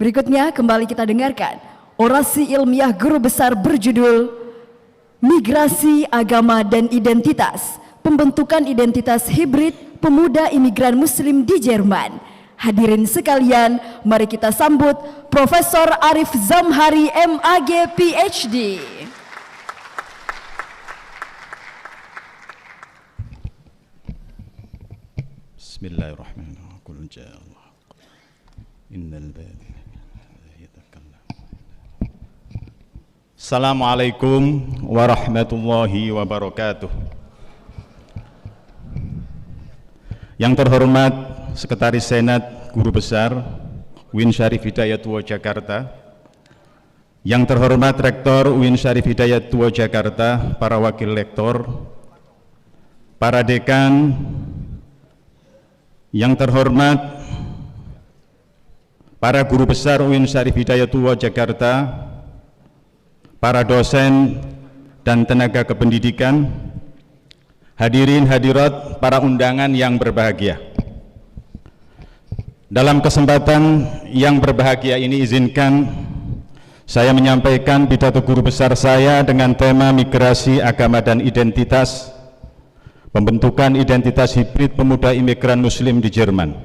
Berikutnya kembali kita dengarkan orasi ilmiah guru besar berjudul Migrasi Agama dan Identitas, Pembentukan Identitas Hibrid Pemuda Imigran Muslim di Jerman. Hadirin sekalian, mari kita sambut Profesor Arif Zamhari MAG PhD. Bismillahirrahmanirrahim. Assalamualaikum warahmatullahi wabarakatuh. Yang terhormat Sekretaris Senat Guru Besar UIN Syarif Hidayatullah Jakarta, yang terhormat Rektor UIN Syarif Hidayatullah Jakarta, para wakil rektor, para dekan, yang terhormat para guru besar UIN Syarif Hidayatullah Jakarta, para dosen dan tenaga kependidikan, hadirin hadirat, para undangan yang berbahagia. Dalam kesempatan yang berbahagia ini, izinkan saya menyampaikan pidato guru besar saya dengan tema Migrasi Agama dan Identitas, Pembentukan Identitas Hibrid Pemuda Imigran Muslim di Jerman.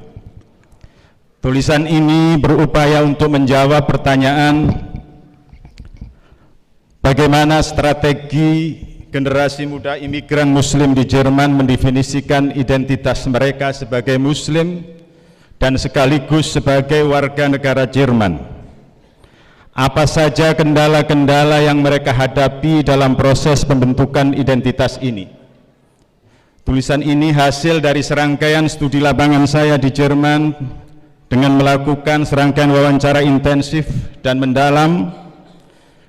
Tulisan ini berupaya untuk menjawab pertanyaan bagaimana strategi generasi muda imigran Muslim di Jerman mendefinisikan identitas mereka sebagai Muslim dan sekaligus sebagai warga negara Jerman. Apa saja kendala-kendala yang mereka hadapi dalam proses pembentukan identitas ini? Tulisan ini hasil dari serangkaian studi lapangan saya di Jerman dengan melakukan serangkaian wawancara intensif dan mendalam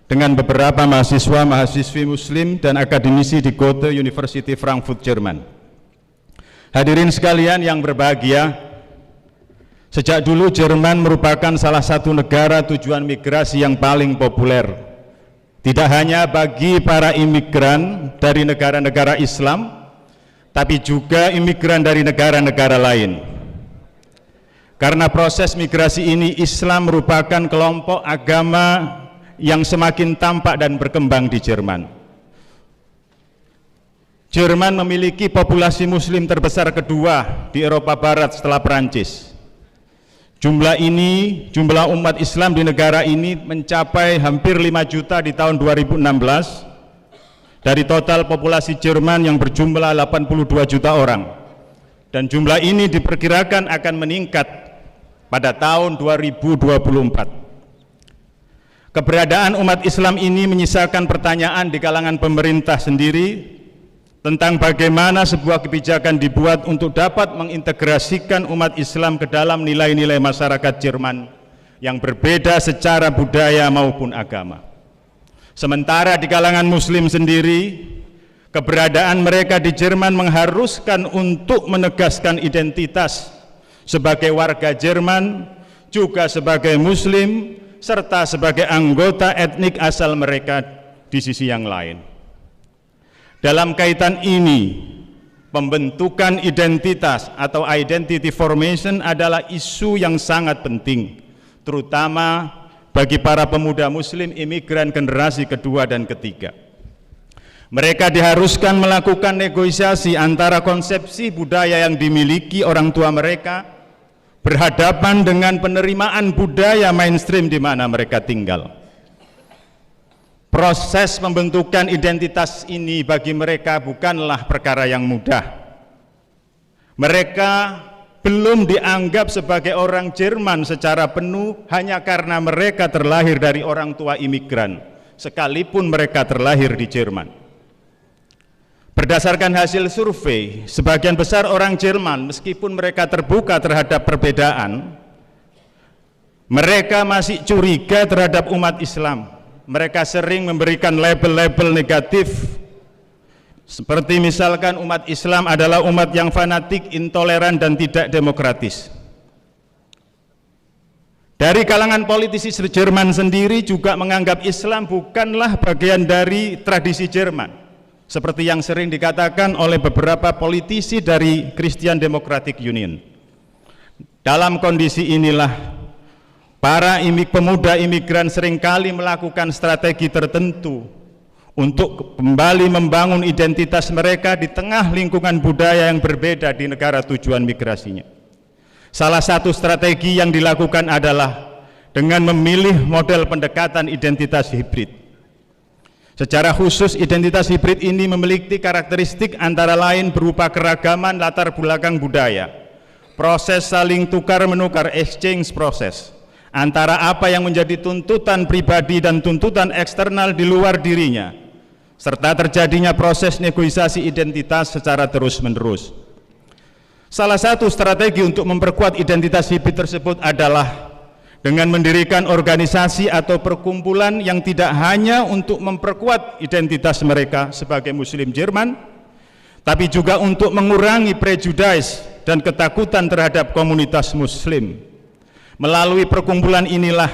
dengan beberapa mahasiswa-mahasiswi Muslim dan akademisi di Goethe University Frankfurt, Jerman. Hadirin sekalian yang berbahagia, sejak dulu Jerman merupakan salah satu negara tujuan migrasi yang paling populer, tidak hanya bagi para imigran dari negara-negara Islam, tapi juga imigran dari negara-negara lain. Karena proses migrasi ini, Islam merupakan kelompok agama yang semakin tampak dan berkembang di Jerman. Jerman memiliki populasi Muslim terbesar kedua di Eropa Barat setelah Perancis. Jumlah umat Islam di negara ini mencapai hampir 5 juta di tahun 2016 dari total populasi Jerman yang berjumlah 82 juta orang, dan jumlah ini diperkirakan akan meningkat pada tahun 2024. Keberadaan umat Islam ini menyisakan pertanyaan di kalangan pemerintah sendiri tentang bagaimana sebuah kebijakan dibuat untuk dapat mengintegrasikan umat Islam ke dalam nilai-nilai masyarakat Jerman yang berbeda secara budaya maupun agama. Sementara di kalangan Muslim sendiri, keberadaan mereka di Jerman mengharuskan untuk menegaskan identitas sebagai warga Jerman, juga sebagai Muslim, serta sebagai anggota etnik asal mereka di sisi yang lain. Dalam kaitan ini, pembentukan identitas atau identity formation adalah isu yang sangat penting, terutama bagi para pemuda Muslim imigran generasi kedua dan ketiga. Mereka diharuskan melakukan negosiasi antara konsepsi budaya yang dimiliki orang tua mereka berhadapan dengan penerimaan budaya mainstream di mana mereka tinggal. Proses pembentukan identitas ini bagi mereka bukanlah perkara yang mudah. Mereka belum dianggap sebagai orang Jerman secara penuh hanya karena mereka terlahir dari orang tua imigran, sekalipun mereka terlahir di Jerman. Berdasarkan hasil survei, sebagian besar orang Jerman, meskipun mereka terbuka terhadap perbedaan, mereka masih curiga terhadap umat Islam. Mereka sering memberikan label-label negatif, seperti misalkan umat Islam adalah umat yang fanatik, intoleran, dan tidak demokratis. Dari kalangan politisi Jerman sendiri juga menganggap Islam bukanlah bagian dari tradisi Jerman, seperti yang sering dikatakan oleh beberapa politisi dari Christian Democratic Union. Dalam kondisi inilah, pemuda imigran seringkali melakukan strategi tertentu untuk kembali membangun identitas mereka di tengah lingkungan budaya yang berbeda di negara tujuan migrasinya. Salah satu strategi yang dilakukan adalah dengan memilih model pendekatan identitas hibrid. Secara khusus, identitas hibrid ini memiliki karakteristik antara lain berupa keragaman latar belakang budaya, proses saling tukar-menukar exchange proses, antara apa yang menjadi tuntutan pribadi dan tuntutan eksternal di luar dirinya, serta terjadinya proses negosiasi identitas secara terus-menerus. Salah satu strategi untuk memperkuat identitas hibrid tersebut adalah dengan mendirikan organisasi atau perkumpulan yang tidak hanya untuk memperkuat identitas mereka sebagai Muslim Jerman, tapi juga untuk mengurangi prejudice dan ketakutan terhadap komunitas Muslim. Melalui perkumpulan inilah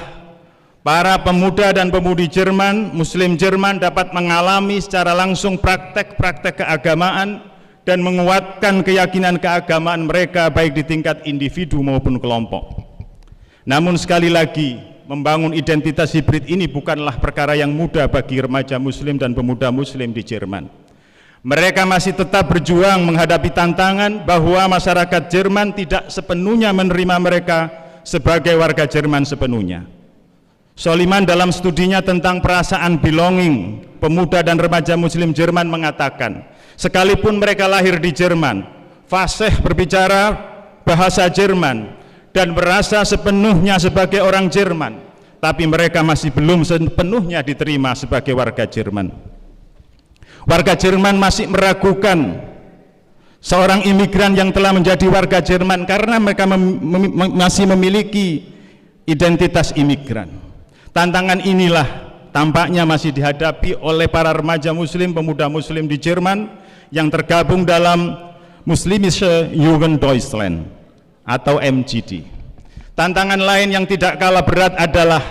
para pemuda dan pemudi Jerman, Muslim Jerman dapat mengalami secara langsung praktek-praktek keagamaan dan menguatkan keyakinan keagamaan mereka baik di tingkat individu maupun kelompok. Namun sekali lagi, membangun identitas hibrid ini bukanlah perkara yang mudah bagi remaja Muslim dan pemuda Muslim di Jerman. Mereka masih tetap berjuang menghadapi tantangan bahwa masyarakat Jerman tidak sepenuhnya menerima mereka sebagai warga Jerman sepenuhnya. Soliman dalam studinya tentang perasaan belonging pemuda dan remaja Muslim Jerman mengatakan, sekalipun mereka lahir di Jerman, fasih berbicara bahasa Jerman, dan merasa sepenuhnya sebagai orang Jerman, tapi mereka masih belum sepenuhnya diterima sebagai warga Jerman. Warga Jerman masih meragukan seorang imigran yang telah menjadi warga Jerman karena mereka masih memiliki identitas imigran. Tantangan inilah tampaknya masih dihadapi oleh para remaja Muslim, pemuda Muslim di Jerman yang tergabung dalam Muslimische Jugend Deutschland atau MJD. Tantangan lain yang tidak kalah berat adalah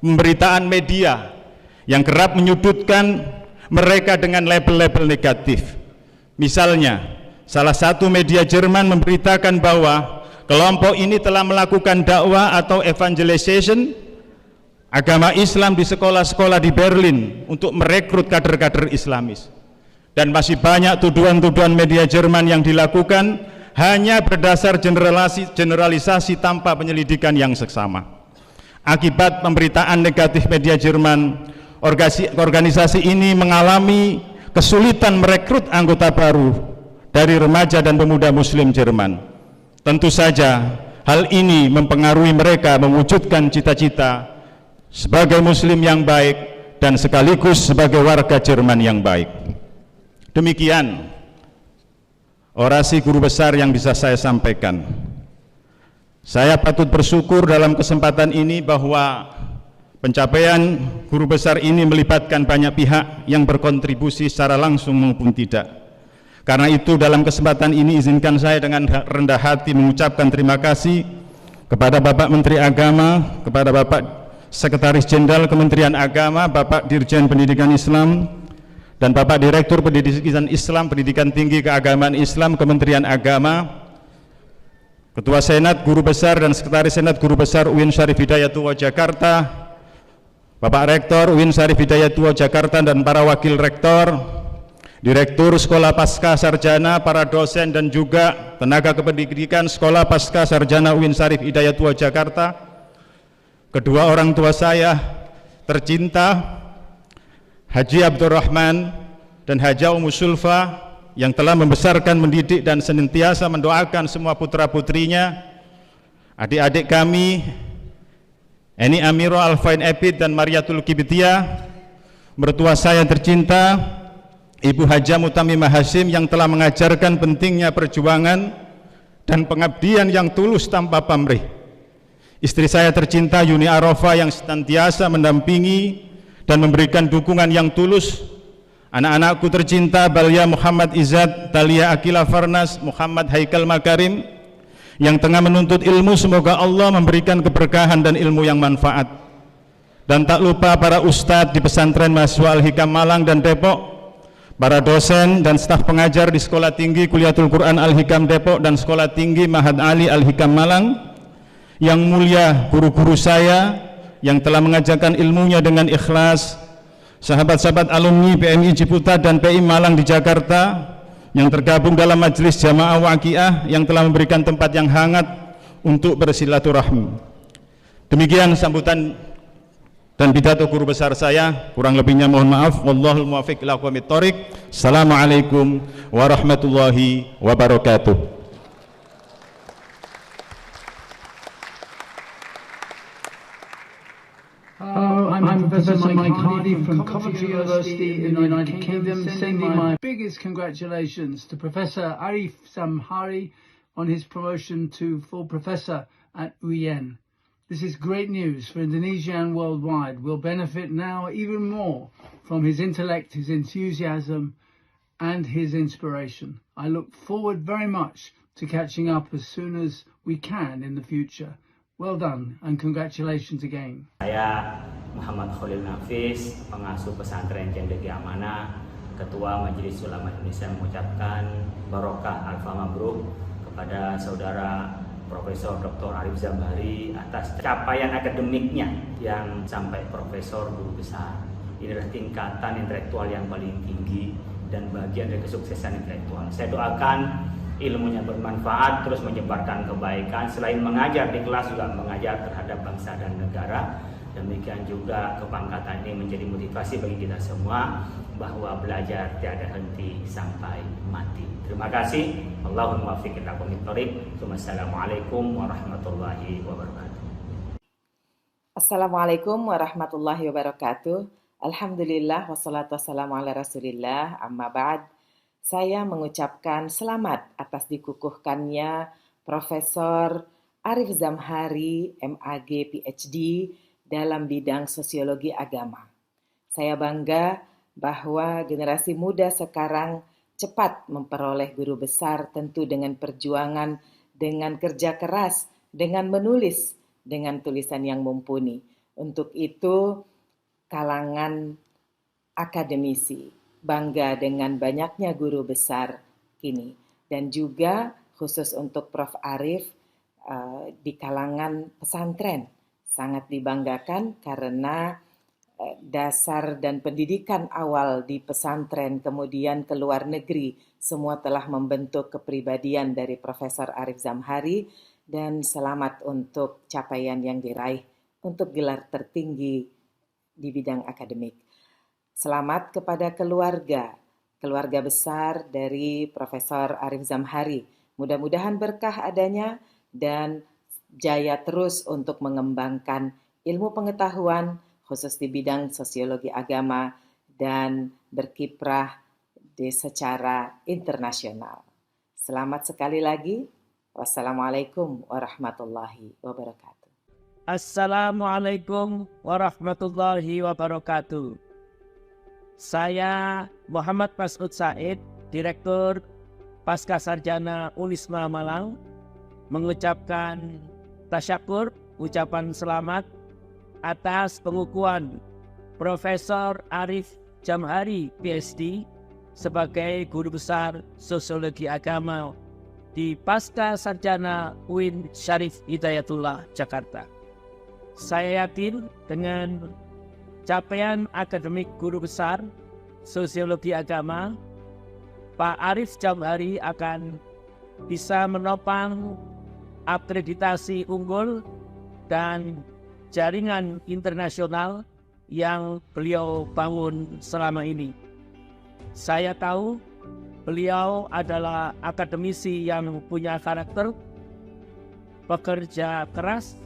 pemberitaan media yang kerap menyudutkan mereka dengan label-label negatif. Misalnya, salah satu media Jerman memberitakan bahwa kelompok ini telah melakukan dakwah atau evangelization agama Islam di sekolah-sekolah di Berlin untuk merekrut kader-kader Islamis. Dan masih banyak tuduhan-tuduhan media Jerman yang dilakukan hanya berdasar generalisasi tanpa penyelidikan yang seksama. Akibat pemberitaan negatif media Jerman, organisasi ini mengalami kesulitan merekrut anggota baru dari remaja dan pemuda Muslim Jerman. Tentu saja hal ini mempengaruhi mereka mewujudkan cita-cita sebagai Muslim yang baik dan sekaligus sebagai warga Jerman yang baik. Demikian orasi guru besar yang bisa saya sampaikan. Saya patut bersyukur dalam kesempatan ini bahwa pencapaian guru besar ini melibatkan banyak pihak yang berkontribusi secara langsung maupun tidak. Karena itu dalam kesempatan ini izinkan saya dengan rendah hati mengucapkan terima kasih kepada Bapak Menteri Agama, kepada Bapak Sekretaris Jenderal Kementerian Agama, Bapak Dirjen Pendidikan Islam, dan Bapak Direktur Pendidikan Islam, Pendidikan Tinggi Keagamaan Islam, Kementerian Agama, Ketua Senat Guru Besar dan Sekretaris Senat Guru Besar UIN Syarif Hidayatullah Jakarta, Bapak Rektor UIN Syarif Hidayatullah Jakarta dan para Wakil Rektor, Direktur Sekolah Pasca Sarjana, para dosen dan juga tenaga kependidikan Sekolah Pasca Sarjana UIN Syarif Hidayatullah Jakarta, kedua orang tua saya tercinta Haji Abdurrahman dan Haja Ummu Sulfa yang telah membesarkan, mendidik dan senantiasa mendoakan semua putra-putrinya, adik-adik kami Eni Amiro Alfain Epid dan Mariatul Kibitiyah, mertua saya tercinta Ibu Haja Mutamimah Hashim yang telah mengajarkan pentingnya perjuangan dan pengabdian yang tulus tanpa pamrih, istri saya tercinta Yuni Arafah yang senantiasa mendampingi dan memberikan dukungan yang tulus, anak-anakku tercinta Balia Muhammad Izzat, Talia Akila Farnas, Muhammad Haikal Makarim yang tengah menuntut ilmu, semoga Allah memberikan keberkahan dan ilmu yang manfaat. Dan tak lupa para ustadz di pesantren Mahasiswa Al-Hikam Malang dan Depok, para dosen dan staf pengajar di Sekolah Tinggi Kuliatul Quran Al-Hikam Depok dan Sekolah Tinggi Mahad Ali Al-Hikam Malang Yang mulia guru-guru saya yang telah mengajarkan ilmunya dengan ikhlas, sahabat-sahabat alumni PMI Ciputat dan PI Malang di Jakarta yang tergabung dalam majelis jamaah waqiah yang telah memberikan tempat yang hangat untuk bersilaturahmi. Demikian sambutan dan pidato guru besar saya, kurang lebihnya mohon maaf. Wallahul muwaffiq ila aqwamit thoriq. Assalamualaikum warahmatullahi wabarakatuh. Hello, I'm Professor Mike Hardy from Coventry University in the United Kingdom, sending my biggest congratulations to Professor Arif Zamhari on his promotion to full professor at UIN. This is great news for Indonesia and worldwide. We'll benefit now even more from his intellect, his enthusiasm, and his inspiration. I look forward very much to catching up as soon as we can in the future. Well done and congratulations again. Saya Muhammad Khalil Nafis, pengasuh pesantren Cendekia Amanah, Ketua Majelis Ulama Indonesia, mengucapkan barokah alfa mabruk kepada saudara Profesor Dr. Arif Zamhari atas capaian akademiknya yang sampai profesor guru besar. Ini adalah tingkatan intelektual yang paling tinggi dan bagian dari kesuksesan intelektual. Saya doakan ilmunya bermanfaat, terus menyebarkan kebaikan, selain mengajar di kelas juga mengajar terhadap bangsa dan negara. Demikian juga kepangkatan ini menjadi motivasi bagi kita semua bahwa belajar tiada henti sampai mati. Terima kasih. Allahumma muwaffiq ila aqwamit thoriq. Wassalamualaikum warahmatullahi wabarakatuh. Assalamualaikum warahmatullahi wabarakatuh. Alhamdulillah wassalatu wassalamu ala Rasulillah, amma ba'd. Saya mengucapkan selamat atas dikukuhkannya Profesor Arif Zamhari, MAG, PhD dalam bidang sosiologi agama. Saya bangga bahwa generasi muda sekarang cepat memperoleh guru besar, tentu dengan perjuangan, dengan kerja keras, dengan menulis, dengan tulisan yang mumpuni. Untuk itu, kalangan akademisi bangga dengan banyaknya guru besar kini. Dan juga khusus untuk Prof. Arif di kalangan pesantren sangat dibanggakan karena dasar dan pendidikan awal di pesantren kemudian ke luar negeri semua telah membentuk kepribadian dari Profesor Arif Zamhari, dan selamat untuk capaian yang diraih untuk gelar tertinggi di bidang akademik. Selamat kepada keluarga besar dari Profesor Arif Zamhari. Mudah-mudahan berkah adanya dan jaya terus untuk mengembangkan ilmu pengetahuan khusus di bidang sosiologi agama dan berkiprah secara internasional. Selamat sekali lagi. Wassalamualaikum warahmatullahi wabarakatuh. Assalamualaikum warahmatullahi wabarakatuh. Saya Muhammad Mas'ud Said, Direktur Pascasarjana Unisma Malang, mengucapkan tasyakur, ucapan selamat atas pengukuhan Profesor Arif Zamhari, PhD, sebagai Guru Besar Sosiologi Agama di Pascasarjana UIN Syarif Hidayatullah, Jakarta. Saya yakin dengan capaian akademik Guru Besar Sosiologi Agama, Pak Arif Zamhari akan bisa menopang akreditasi unggul dan jaringan internasional yang beliau bangun selama ini. Saya tahu beliau adalah akademisi yang punya karakter, pekerja keras,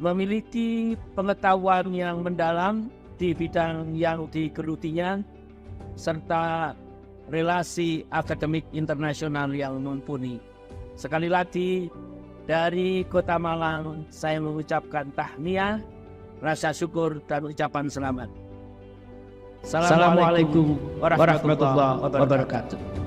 memiliki pengetahuan yang mendalam di bidang yang digelutinya, serta relasi akademik internasional yang mumpuni. Sekali lagi, dari Kota Malang, saya mengucapkan tahniah, rasa syukur, dan ucapan selamat. Assalamualaikum warahmatullahi wabarakatuh.